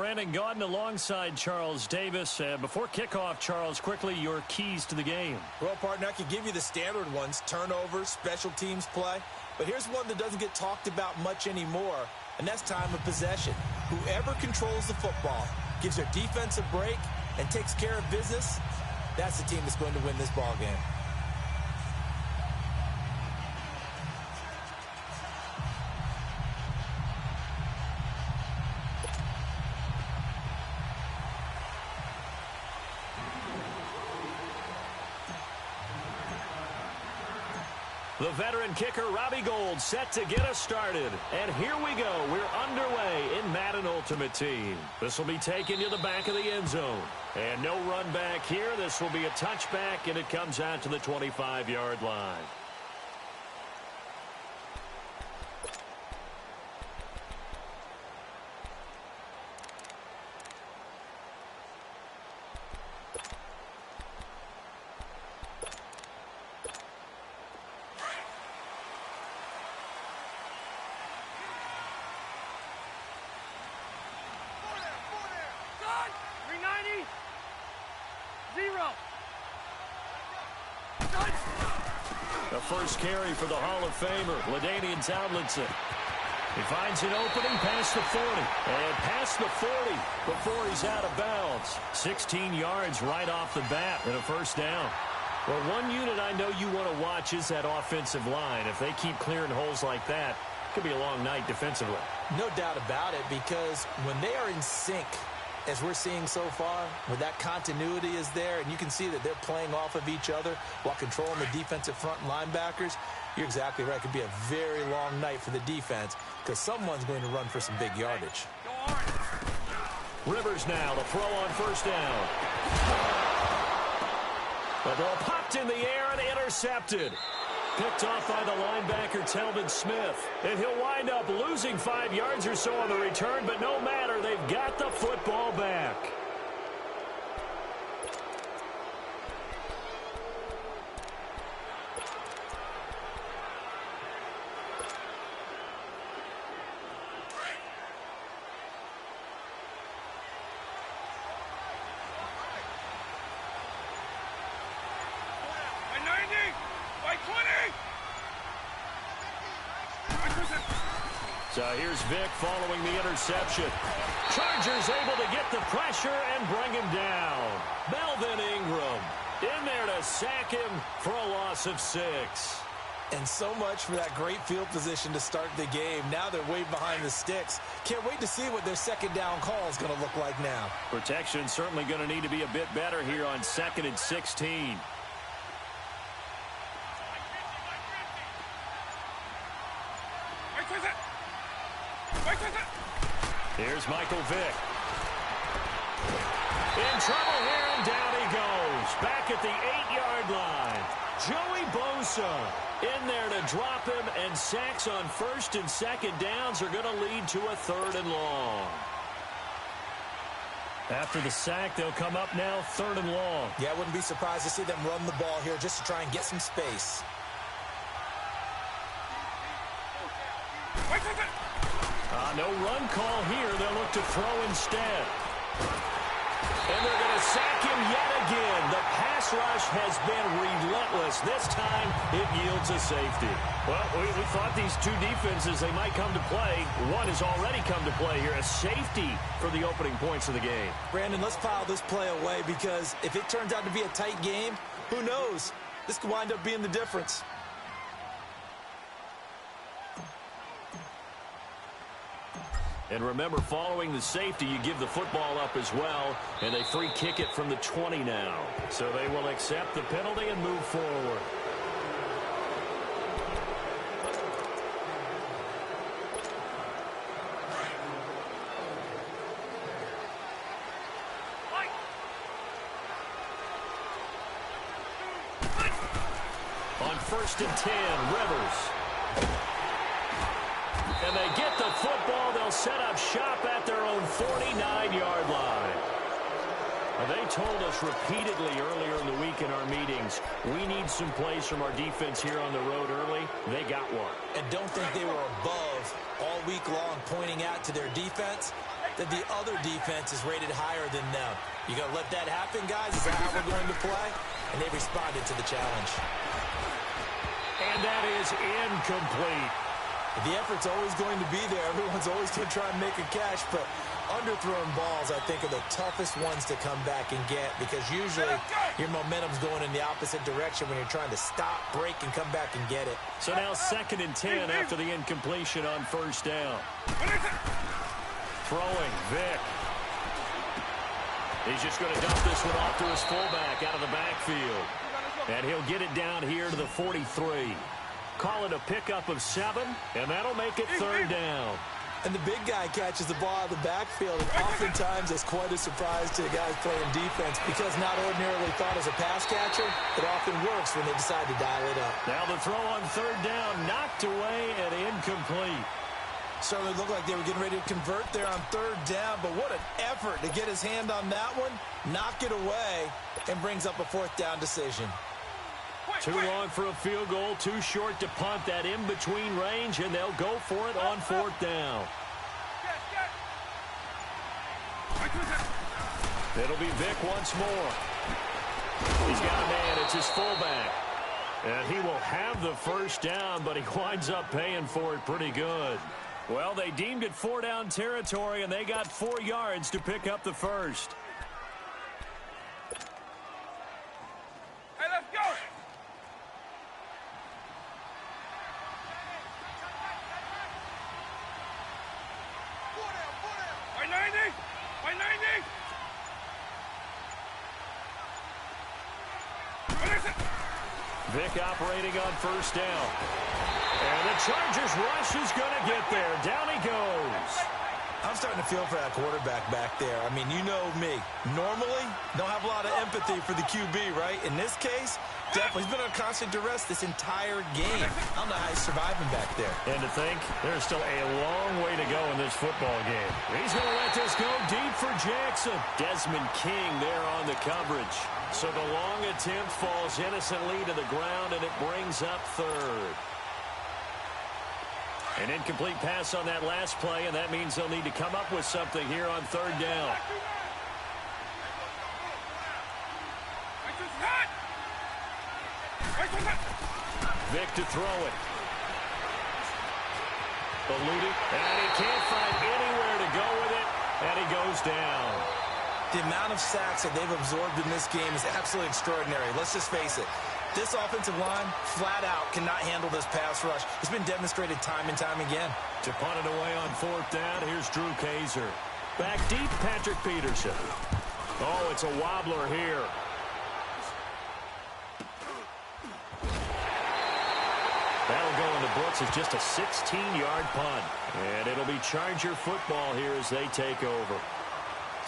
Brandon Gaudin alongside Charles Davis. Before kickoff, Charles, quickly your keys to the game. Well, partner, I could give you the standard ones, turnovers, special teams play. But here's one that doesn't get talked about much anymore, and that's time of possession. Whoever controls the football, gives their defense a break, and takes care of business, that's the team that's going to win this ball game. The veteran kicker, Robbie Gould, set to get us started. And here we go. We're underway in Madden Ultimate Team. This will be taken to the back of the end zone. And no run back here. This will be a touchback, and it comes out to the 25-yard line. The first carry for the Hall of Famer, LaDainian Tomlinson. He finds an opening past the 40. And past the 40 before he's out of bounds. 16 yards right off the bat and a first down. Well, one unit I know you want to watch is that offensive line. If they keep clearing holes like that, it could be a long night defensively. No doubt about it, because when they are in sync, as we're seeing so far, where that continuity is there, and you can see that they're playing off of each other while controlling the defensive front linebackers, you're exactly right. It could be a very long night for the defense because someone's going to run for some big yardage. Rivers now, the throw on first down. The ball popped in the air and intercepted. Picked off by the linebacker, Telvin Smith. And he'll wind up losing 5 yards or so on the return, but no matter, they've got the football back. So here's Vick following the interception. Chargers able to get the pressure and bring him down. Melvin Ingram in there to sack him for a loss of 6. And so much for that great field position to start the game. Now they're way behind the sticks. Can't wait to see what their second down call is going to look like now. Protection certainly going to need to be a bit better here on 2nd and 16. Here's Michael Vick. In trouble here, and down he goes. Back at the 8-yard line. Joey Bosa in there to drop him, and sacks on 1st and 2nd downs are going to lead to a 3rd and long. After the sack, they'll come up now 3rd and long. Yeah, I wouldn't be surprised to see them run the ball here just to try and get some space. No run call here. They'll look to throw instead. And they're going to sack him yet again. The pass rush has been relentless. This time, it yields a safety. Well, we thought these two defenses, they might come to play. One has already come to play here. A safety for the opening points of the game. Brandon, let's file this play away, because if it turns out to be a tight game, who knows? This could wind up being the difference. And remember, following the safety, you give the football up as well, and they free kick it from the 20 now. So they will accept the penalty and move forward. On 1st and 10, Rivers. And they get the football. They'll set up shop at their own 49-yard line. They told us repeatedly earlier in the week in our meetings, we need some plays from our defense here on the road early. They got one. And don't think they were above all week long pointing out to their defense. that the other defense is rated higher than them. You going to let that happen, guys? Is that how we're going to play? And they responded to the challenge. And that is incomplete. The effort's always going to be there. Everyone's always going to try and make a catch, but underthrown balls, I think, are the toughest ones to come back and get because usually your momentum's going in the opposite direction when you're trying to stop, break, and come back and get it. So now 2nd and 10 after the incompletion on 1st down. Throwing, Vick. He's just going to dump this one off to his fullback out of the backfield. And he'll get it down here to the 43. Call it a pickup of 7, and that'll make it 3rd down. And the big guy catches the ball out of the backfield, and oftentimes it's quite a surprise to the guys playing defense because not ordinarily thought as a pass catcher, it often works when they decide to dial it up. Now the throw on 3rd down, knocked away and incomplete. Certainly looked like they were getting ready to convert there on 3rd down, but what an effort to get his hand on that one, knock it away, and brings up a 4th down decision. Too long for a field goal, too short to punt that in-between range, and they'll go for it on 4th down. It'll be Vick once more. He's got a man, it's his fullback. And he will have the 1st down, but he winds up paying for it pretty good. Well, they deemed it 4-down territory, and they got 4 yards to pick up the 1st. Hey, let's go! By 90! By 90! Vick operating on 1st down. And the Chargers rush is going to get there. Down he goes. I'm starting to feel for that quarterback back there. I mean, you know me. Normally, don't have a lot of empathy for the QB, right? In this case, definitely. He's been on constant duress this entire game. I don't know how he's surviving back there. And to think, there's still a long way to go in this football game. He's going to let this go deep for Jackson. Desmond King there on the coverage. So the long attempt falls innocently to the ground, and it brings up 3rd. An incomplete pass on that last play, and that means they'll need to come up with something here on 3rd down. Vick to throw it. Eluded, and he can't find anywhere to go with it, and he goes down. The amount of sacks that they've absorbed in this game is absolutely extraordinary. Let's just face it. This offensive line, flat out, cannot handle this pass rush. It's been demonstrated time and time again. To punt it away on 4th down, here's Drew Kaiser. Back deep, Patrick Peterson. Oh, it's a wobbler here. That'll go in the books as just a 16-yard punt. And it'll be Charger football here as they take over.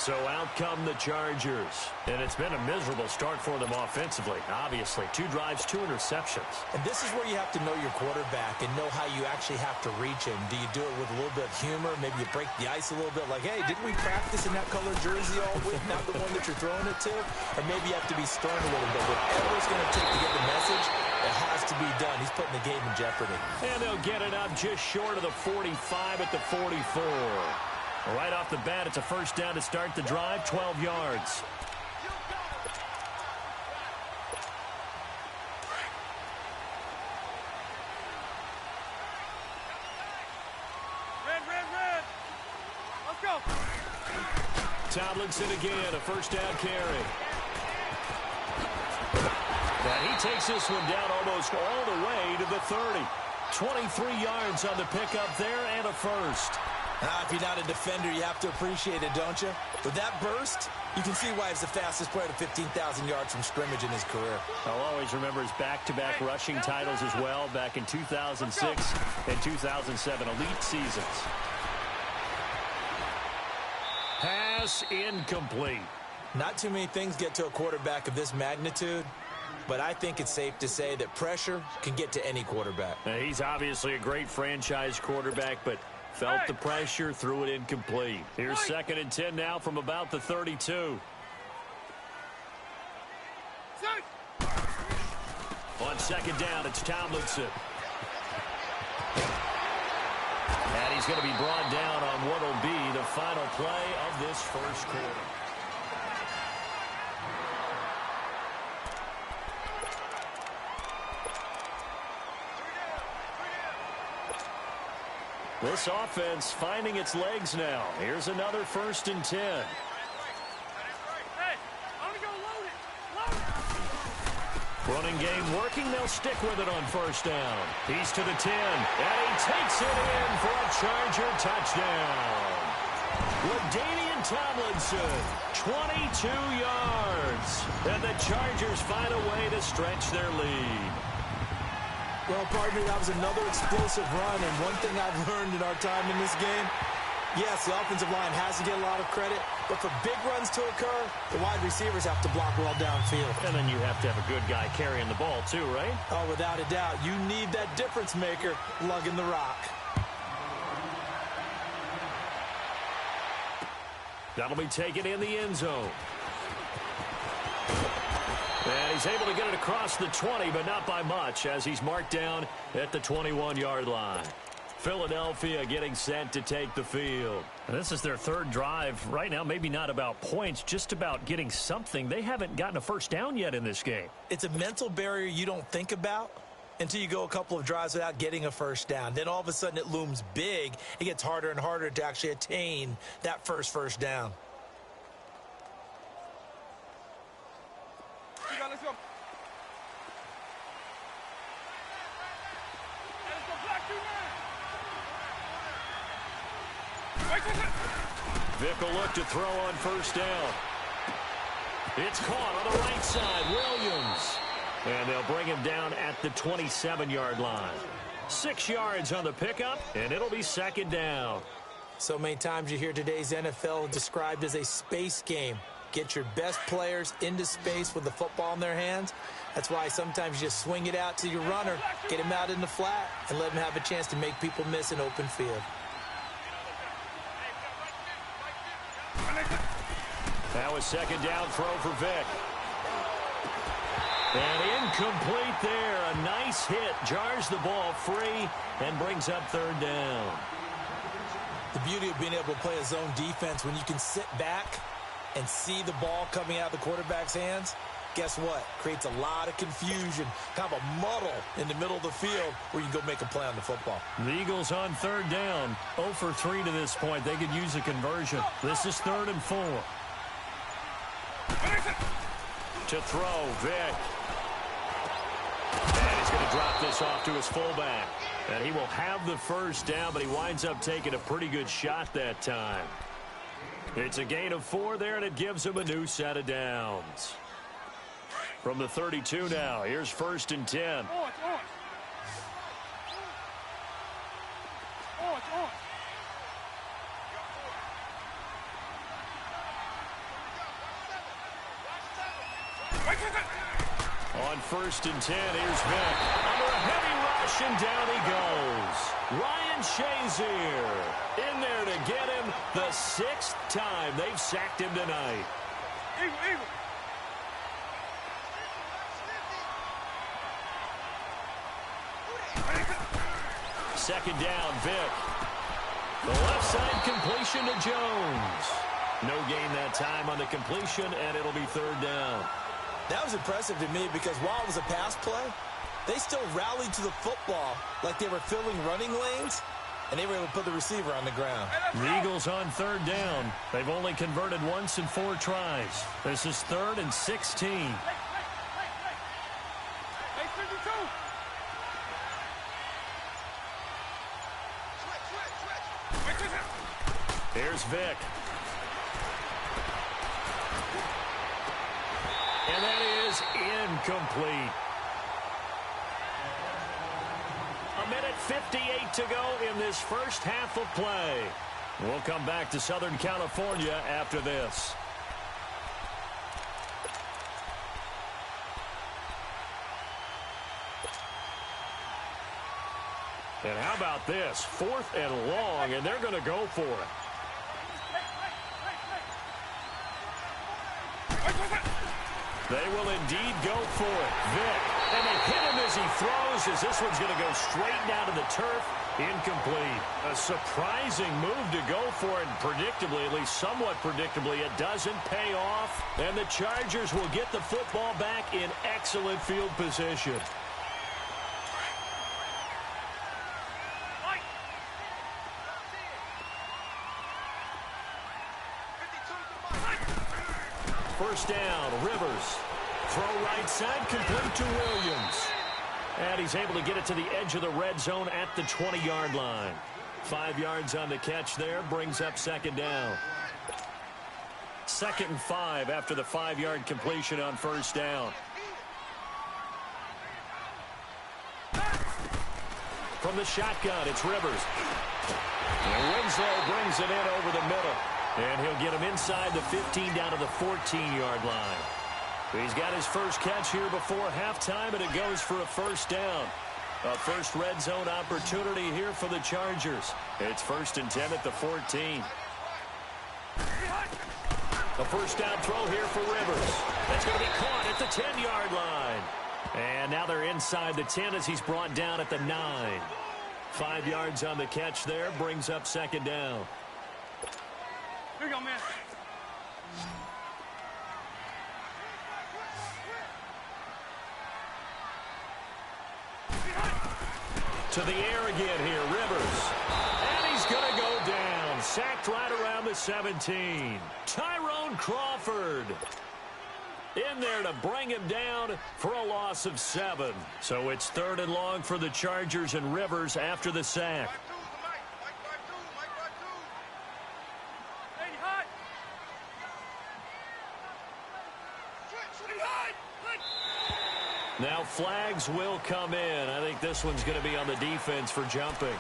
So out come the Chargers. And it's been a miserable start for them offensively, obviously. 2 drives, 2 interceptions. And this is where you have to know your quarterback and know how you actually have to reach him. Do you do it with a little bit of humor? Maybe you break the ice a little bit like, hey, didn't we practice in that color jersey all week, not the one that you're throwing it to? Or maybe you have to be stern a little bit. Whatever it's going to take to get the message, it has to be done. He's putting the game in jeopardy. And they'll get it up just short of the 45 at the 44. Right off the bat, it's a 1st down to start the drive, 12 yards. Red. Let's go. Tomlinson again, a 1st down carry. And he takes this one down almost all the way to the 30. 23 yards on the pickup there and a 1st. If you're not a defender, you have to appreciate it, don't you? With that burst, you can see why he's the fastest player to 15,000 yards from scrimmage in his career. I'll always remember his back-to-back rushing titles as well back in 2006 and 2007, elite seasons. Pass incomplete. Not too many things get to a quarterback of this magnitude, but I think it's safe to say that pressure can get to any quarterback. Now, he's obviously a great franchise quarterback, but felt the pressure, threw it incomplete. Here's 2nd and 10 now from about the 32. On 2nd down, it's Tomlinson. And he's he's going to be brought down on what will be the final play of this first quarter. This offense finding its legs now. Here's another 1st and 10. Hey, I'm going to go load it. Load it. Running game working. They'll stick with it on 1st down. He's to the 10, and he takes it in for a Charger touchdown. LaDainian Tomlinson, 22 yards. And the Chargers find a way to stretch their lead. Well, partner, that was another explosive run, and one thing I've learned in our time in this game, yes, the offensive line has to get a lot of credit, but for big runs to occur, the wide receivers have to block well downfield. And then you have to have a good guy carrying the ball too, right? Oh, without a doubt. You need that difference maker lugging the rock. That'll be taken in the end zone. And he's able to get it across the 20, but not by much, as he's marked down at the 21-yard line. Philadelphia getting set to take the field. And this is their 3rd drive. Right now, maybe not about points, just about getting something. They haven't gotten a 1st down yet in this game. It's a mental barrier you don't think about until you go a couple of drives without getting a 1st down. Then all of a sudden it looms big. It gets harder and harder to actually attain that first down. Let's go. Let's go, black 2-9. Vick will look to throw on 1st down. It's caught on the right side. Williams. And they'll bring him down at the 27-yard line. 6 yards on the pickup, and it'll be 2nd down. So many times you hear today's NFL described as a space game. Get your best players into space with the football in their hands. That's why sometimes you just swing it out to your runner, get him out in the flat, and let him have a chance to make people miss an open field. That was 2nd down throw for Vick. And incomplete there. A nice hit. Jars the ball free and brings up 3rd down. The beauty of being able to play a zone defense when you can sit back and see the ball coming out of the quarterback's hands, guess what? Creates a lot of confusion, kind of a muddle in the middle of the field where you can go make a play on the football. The Eagles on 3rd down. 0 for 3 to this point. They could use a conversion. This is 3rd and 4. To throw, Vick. And he's going to drop this off to his fullback. And he will have the 1st down, but he winds up taking a pretty good shot that time. It's a gain of 4 there, and it gives him a new set of downs. From the 32 now, here's 1st and 10. It's on. On 1st and 10, here's Vick. Under a heavy rush, and down he goes. Ryan Shazier in there to get him the 6th time they've sacked him tonight. Eagle. 2nd down, Vick. The left side completion to Jones. No gain that time on the completion, and it'll be 3rd down. That was impressive to me because while it was a pass play, they still rallied to the football like they were filling running lanes, and they were able to put the receiver on the ground. The Eagles on 3rd down. They've only converted once in 4 tries. This is 3rd and 16. Hey, 52. Here's Vick. And that is incomplete. A minute 58 to go in this first half of play. We'll come back to Southern California after this. And how about this? 4th and long, and they're going to go for it. They will indeed go for it. Vick. And they hit him as he throws, as this one's going to go straight down to the turf Incomplete. A surprising move to go for it. Predictably, at least somewhat predictably, it doesn't pay off. And the Chargers will get the football back in excellent field position. First down, Rivers. Throw right side, complete to Williams. And he's able to get it to the edge of the red zone at the 20-yard line. 5 yards on the catch there, brings up second down. 2nd and 5 after the 5-yard completion on first down. From the shotgun, it's Rivers. And Winslow brings it in over the middle. And he'll get him inside the 15 down to the 14-yard line. He's got his first catch here before halftime, and it goes for a first down. A first red zone opportunity here for the Chargers. It's 1st and 10 at the 14. A first down throw here for Rivers. That's going to be caught at the 10-yard line. And now they're inside the 10 as he's brought down at the 9. 5 yards on the catch there, brings up second down. Here you go, man. To the air again here, Rivers. And he's going to go down. Sacked right around the 17. Tyrone Crawford in there to bring him down for a loss of 7. So it's 3rd and long for the Chargers and Rivers after the sack. Now flags will come in. I think this one's going to be on the defense for jumping.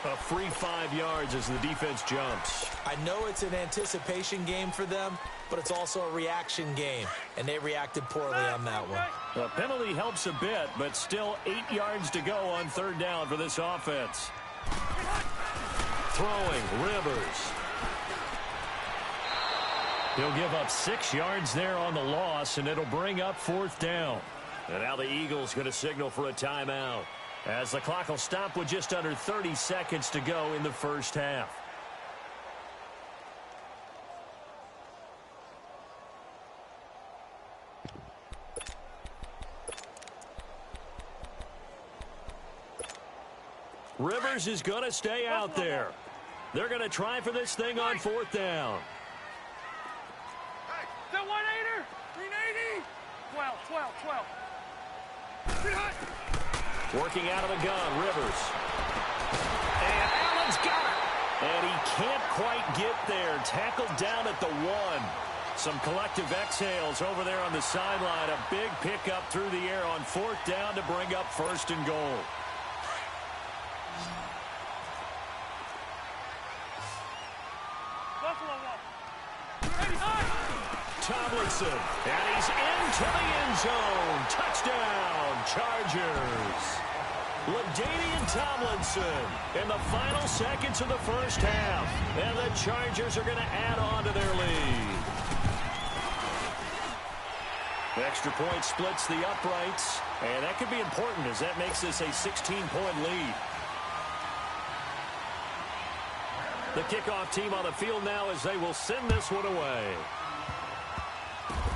A free 5 yards as the defense jumps. I know it's an anticipation game for them, but it's also a reaction game, and they reacted poorly on that one. The penalty helps a bit, but still 8 yards to go on 3rd down for this offense. Throwing, Rivers. He'll give up 6 yards there on the loss, and it'll bring up 4th down. And now the Eagles going to signal for a timeout, as the clock will stop with just under 30 seconds to go in the first half. Rivers is going to stay out there. They're going to try for this thing on 4th down. Hey, that 180er, 380, 12. Working out of the gun, Rivers. And Allen's got it. And he can't quite get there. Tackled down at the 1. Some collective exhales over there on the sideline. A big pickup through the air on 4th down to bring up 1st and goal. Buffalo Tomlinson, and he's into the end zone. Touchdown, Chargers. LaDainian Tomlinson in the final seconds of the first half. And the Chargers are going to add on to their lead. The extra point splits the uprights, and that could be important as that makes this a 16-point lead. The kickoff team on the field now as they will send this one away.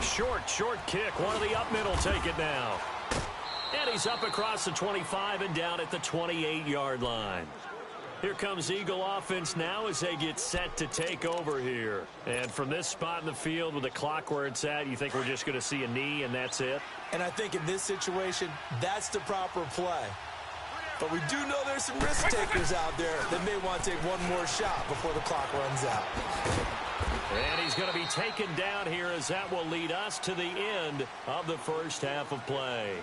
Short kick. One of the up middle take it now. And he's up across the 25 and down at the 28-yard line. Here comes Eagle offense now as they get set to take over here. And from this spot in the field with the clock where it's at, you think we're just going to see a knee and that's it? And I think in this situation, that's the proper play. But we do know there's some risk takers out there that may want to take one more shot before the clock runs out. And he's going to be taken down here as that will lead us to the end of the first half of play.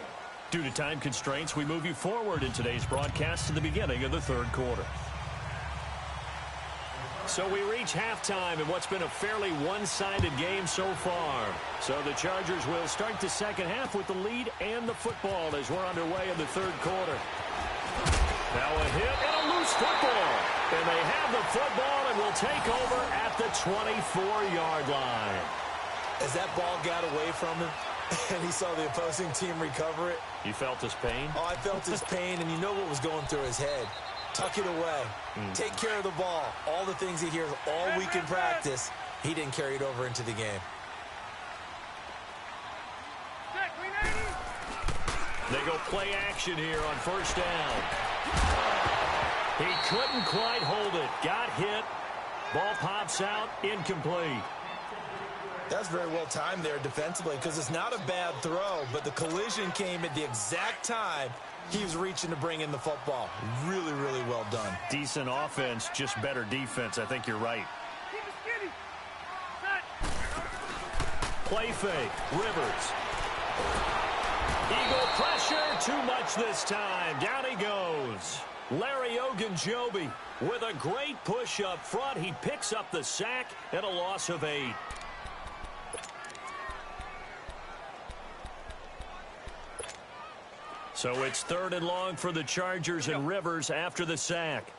Due to time constraints, we move you forward in today's broadcast to the beginning of the 3rd quarter. So we reach halftime in what's been a fairly one-sided game so far. So the Chargers will start the second half with the lead and the football as we're underway in the 3rd quarter. Now a hit and a loose football. And they have the football and will take over at the 24-yard line. As that ball got away from him and he saw the opposing team recover it. You felt his pain? Oh, I felt his pain, and you know what was going through his head. tuck it away, take care of the ball. All the things he hears all week in practice, he didn't carry it over into the game. They go play action here on first down. He couldn't quite hold it. Got hit. Ball pops out, incomplete. That's very well timed there defensively because it's not a bad throw, but the collision came at the exact time he was reaching to bring in the football. Really, really well done. Decent offense, just better defense. I think you're right. Play fake. Rivers. Eagle pressure. Too much this time. Down he goes. Larry Ogunjobi with a great push up front. He picks up the sack and a loss of 8. So it's 3rd and long for the Chargers and Rivers after the sack.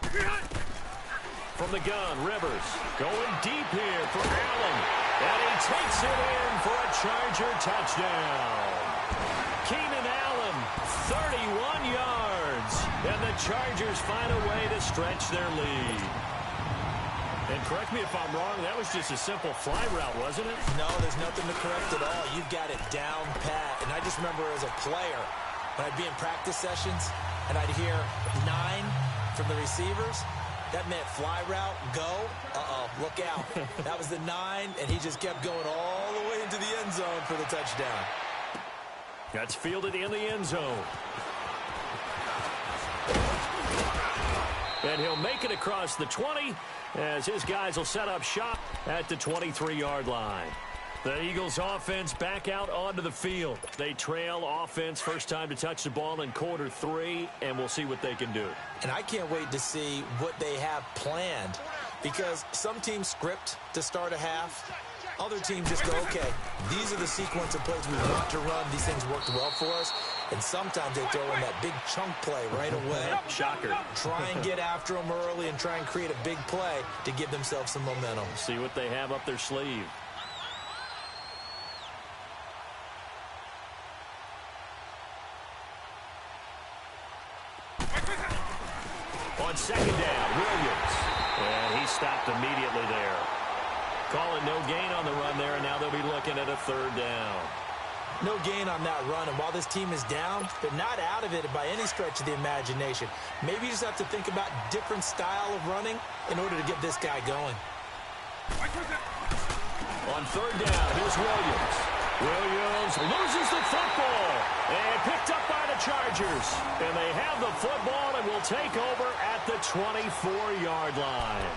From the gun, Rivers going deep here for Allen. And he takes it in for a Charger touchdown. Keenan Allen, 31 yards. And the Chargers find a way to stretch their lead. And correct me if I'm wrong, that was just a simple fly route, wasn't it? No, there's nothing to correct at all. You've got it down pat. And I just remember as a player, when I'd be in practice sessions, and I'd hear 9 from the receivers, that meant fly route, go, look out. That was the 9, and he just kept going all the way into the end zone for the touchdown. That's fielded in the end zone. And he'll make it across the 20 as his guys will set up shop at the 23-yard line. The Eagles offense back out onto the field. They trail offense first time to touch the ball in quarter 3, and we'll see what they can do. And I can't wait to see what they have planned because some teams script to start a half. Other teams just go, okay, these are the sequence of plays we want to run. These things worked well for us. And sometimes they throw in that big chunk play right away. Shocker. Try and get after them early and try and create a big play to give themselves some momentum. See what they have up their sleeve. On second down, Williams. And he stopped immediately there. Call it no gain on the run there, and now they'll be looking at a 3rd down. No gain on that run, and while this team is down, they're not out of it by any stretch of the imagination. Maybe you just have to think about different style of running in order to get this guy going. On 3rd down, here's Williams. Williams loses the football and picked up by the Chargers. And they have the football and will take over at the 24-yard line.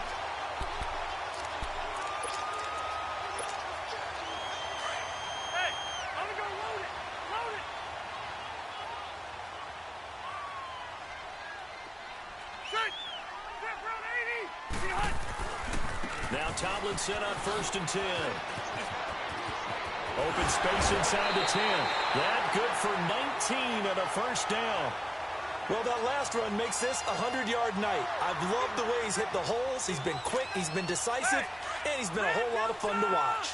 Now Tomlinson on 1st and 10. Open space inside the 10. That good for 19 and a first down. Well, that last run makes this a 100-yard night. I've loved the way he's hit the holes. He's been quick, he's been decisive, and he's been a whole lot of fun to watch.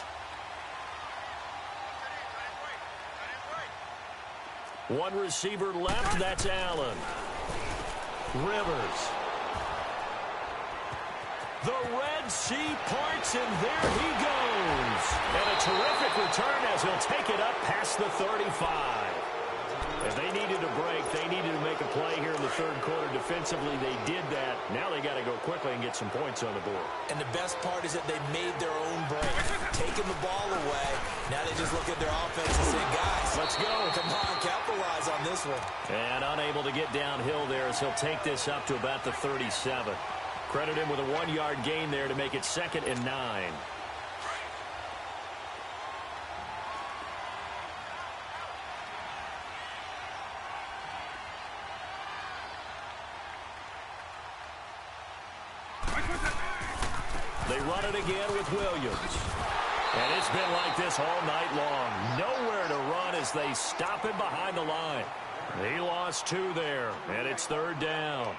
One receiver left, that's Allen. Rivers. The Red Sea parts, and there he goes. And a terrific return as he'll take it up past the 35. And they needed a break. They needed to make a play here in the 3rd quarter. Defensively, they did that. Now they got to go quickly and get some points on the board. And the best part is that they made their own break, taking the ball away. Now they just look at their offense and say, guys, let's go. Come on, capitalize on this one. And unable to get downhill there as he'll take this up to about the 37. Credit him with a 1-yard gain there to make it 2nd and 9. They run it again with Williams. And it's been like this all night long. Nowhere to run as they stop him behind the line. He lost 2 there, and it's 3rd down.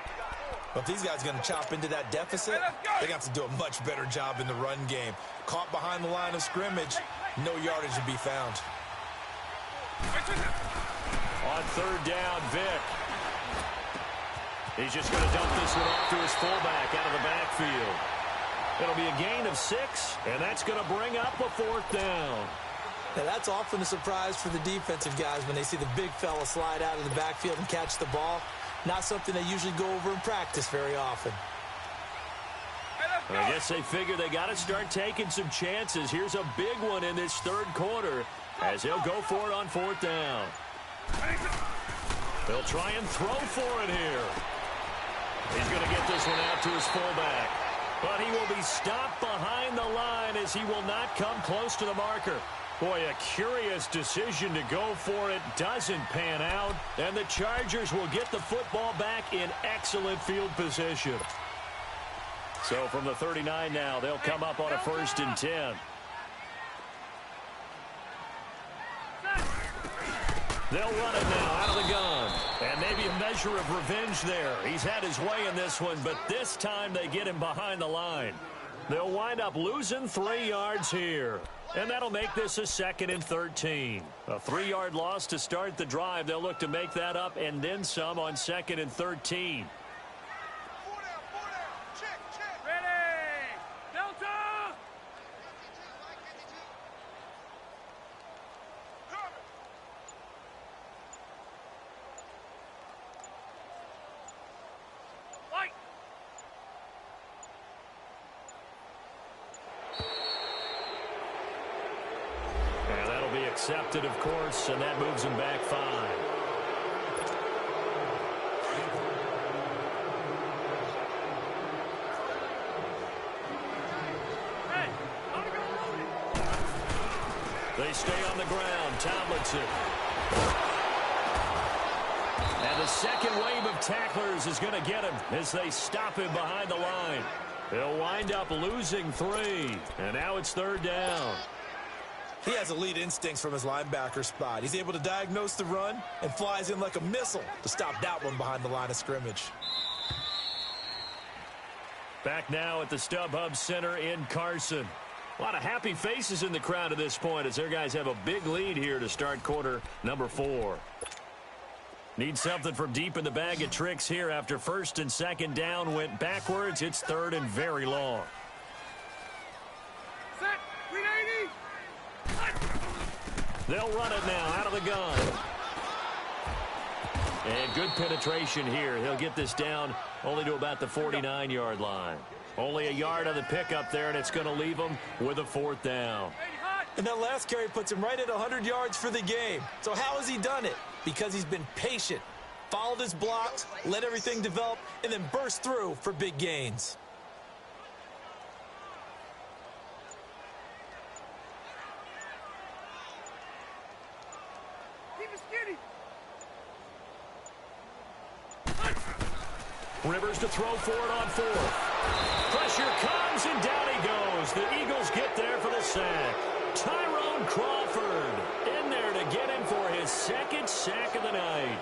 Well, if these guys are going to chop into that deficit, they got to do a much better job in the run game. Caught behind the line of scrimmage, no yardage to be found. On third down, Vick. He's just going to dump this one off to his fullback out of the backfield. It'll be a gain of 6, and that's going to bring up a fourth down. Now, that's often a surprise for the defensive guys when they see the big fella slide out of the backfield and catch the ball. Not something they usually go over in practice very often. I guess they figure they got to start taking some chances. Here's a big one in this third quarter as he'll go for it on fourth down. They'll try and throw for it here. He's going to get this one out to his fullback. But he will be stopped behind the line as he will not come close to the marker. Boy, a curious decision to go for it. Doesn't pan out. And the Chargers will get the football back in excellent field position. So from the 39 now, they'll come up on a 1st and 10. They'll run it now out of the gun. And maybe a measure of revenge there. He's had his way in this one, but this time they get him behind the line. They'll wind up losing 3 yards here. And that'll make this a 2nd and 13. A 3-yard loss to start the drive. They'll look to make that up and then some on 2nd and 13. Accepted, of course, and that moves him back 5. They stay on the ground. Tomlinson. And the second wave of tacklers is going to get him as they stop him behind the line. They'll wind up losing 3. And now it's 3rd down. He has elite instincts from his linebacker spot. He's able to diagnose the run and flies in like a missile to stop that one behind the line of scrimmage. Back now at the StubHub Center in Carson. A lot of happy faces in the crowd at this point as their guys have a big lead here to start quarter number 4. Need something from deep in the bag of tricks here after 1st and 2nd down went backwards. It's 3rd and very long. Set. 380. They'll run it now out of the gun. And good penetration here. He'll get this down only to about the 49-yard line. Only a yard on the pickup there, and it's going to leave him with a 4th down. And that last carry puts him right at 100 yards for the game. So how has he done it? Because he's been patient, followed his blocks, let everything develop, and then burst through for big gains. Rivers to throw for it on 4th. Pressure comes, and down he goes. The Eagles get there for the sack. Tyrone Crawford in there to get him for his 2nd sack of the night.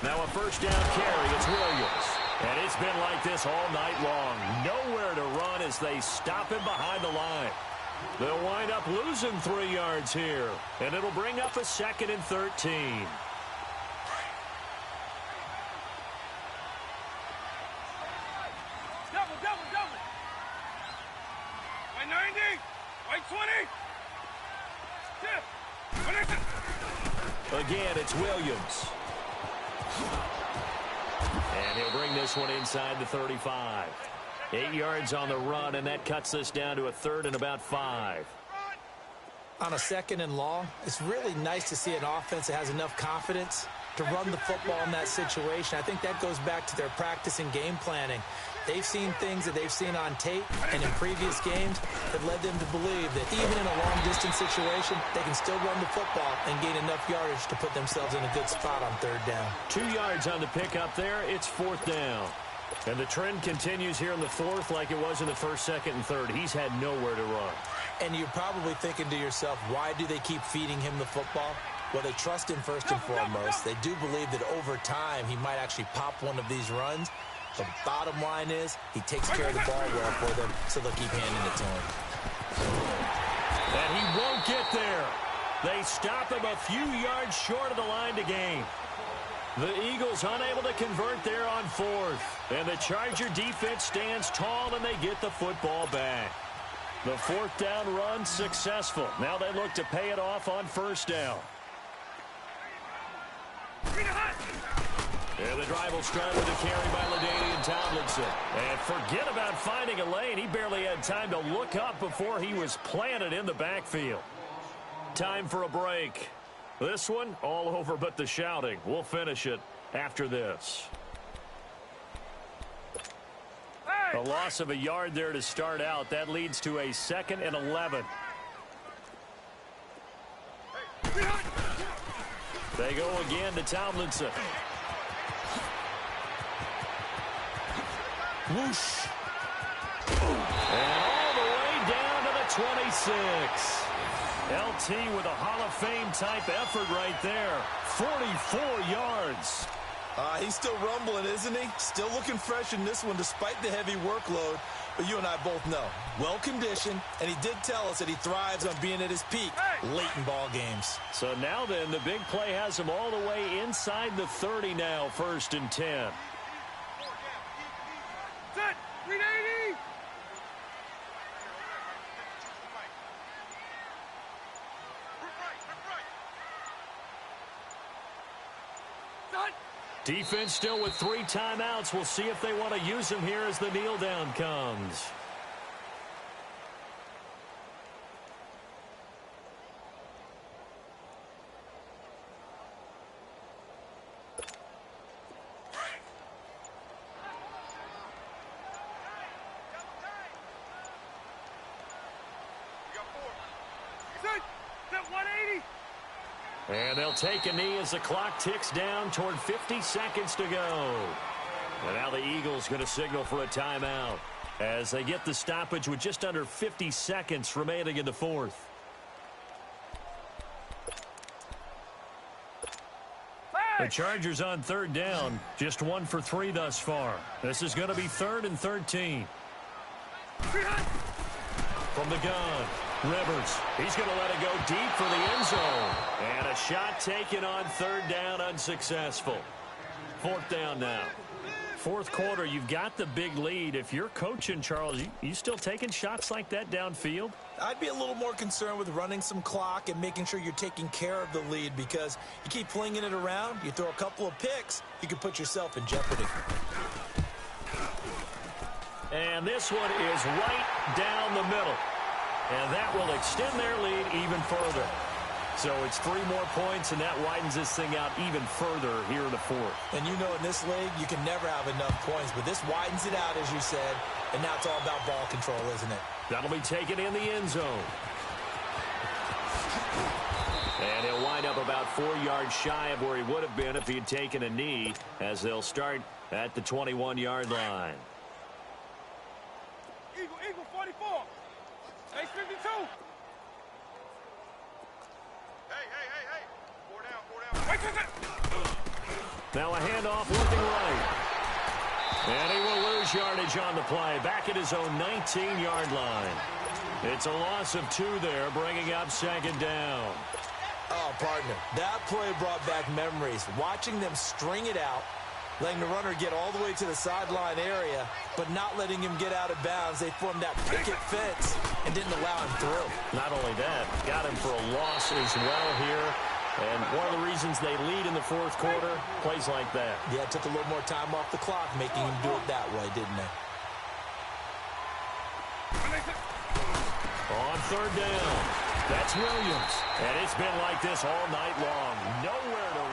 Now a 1st down carry. It's Williams. And it's been like this all night long. Nowhere to run as they stop him behind the line. They'll wind up losing 3 yards here. And it'll bring up a 2nd and 13. Double. By 90. By 20. Again, it's Williams. And he'll bring this one inside the 35. 8 yards on the run, and that cuts this down to a 3rd and about 5. On a 2nd and long, it's really nice to see an offense that has enough confidence to run the football in that situation. I think that goes back to their practice and game planning. They've seen things that they've seen on tape and in previous games that led them to believe that even in a long-distance situation, they can still run the football and gain enough yardage to put themselves in a good spot on 3rd down. 2 yards on the pickup there. It's 4th down. And the trend continues here in the 4th like it was in the 1st, 2nd, and 3rd. He's had nowhere to run. And you're probably thinking to yourself, why do they keep feeding him the football? Well, they trust him first and foremost. They do believe that over time he might actually pop one of these runs. The bottom line is he takes care of the ball well for them, so they'll keep handing it to him. And he won't get there. They stop him a few yards short of the line to gain. The Eagles unable to convert there on fourth. And the Charger defense stands tall and they get the football back. The fourth down run successful. Now they look to pay it off on first down. And the drive will start with a carry by LaDainian Tomlinson. And forget about finding a lane. He barely had time to look up before he was planted in the backfield. Time for a break. This one, all over but the shouting. We'll finish it after this. A loss of a yard there to start out. That leads to a 2nd and 11. They go again to Tomlinson. Whoosh. And all the way down to the 26. LT with a Hall of Fame type effort right there. 44 yards. He's still rumbling, isn't he? Still looking fresh in this one despite the heavy workload. But you and I both know, well-conditioned, and he did tell us that he thrives on being at his peak late in ball games. So now then, the big play has him all the way inside the 30 now, 1st and 10. Set. 380. Defense still with 3 timeouts. We'll see if they want to use them here as the kneel down comes. And they'll take a knee as the clock ticks down toward 50 seconds to go. And now the Eagles going to signal for a timeout as they get the stoppage with just under 50 seconds remaining in the fourth. The Chargers on 3rd down, just 1 for 3 thus far. This is going to be 3rd and 13. From the gun, Rivers. He's going to let it go deep for the end zone. And a shot taken on 3rd down, unsuccessful. 4th down now. 4th quarter, you've got the big lead. If you're coaching, Charles, you still taking shots like that downfield? I'd be a little more concerned with running some clock and making sure you're taking care of the lead, because you keep flinging it around, you throw a couple of picks, you can put yourself in jeopardy. And this one is right down the middle. And that will extend their lead even further. So it's 3 more points, and that widens this thing out even further here in the 4th. And you know in this league, you can never have enough points, but this widens it out, as you said, and now it's all about ball control, isn't it? That'll be taken in the end zone. And he'll wind up about 4 yards shy of where he would have been if he had taken a knee, as they'll start at the 21-yard line. Eagle 44. Base 52. Hey. 4 down. Wait a Now a handoff looking right. And he will lose yardage on the play. Back at his own 19-yard line. It's a loss of 2 there, bringing up 2nd down. Oh, partner, that play brought back memories. Watching them string it out, letting the runner get all the way to the sideline area, but not letting him get out of bounds. They formed that picket fence and didn't allow him through. Not only that, got him for a loss as well here. And one of the reasons they lead in the 4th quarter, plays like that. Yeah, it took a little more time off the clock, making him do it that way, didn't it? On 3rd down, that's Williams. And it's been like this all night long. Nowhere to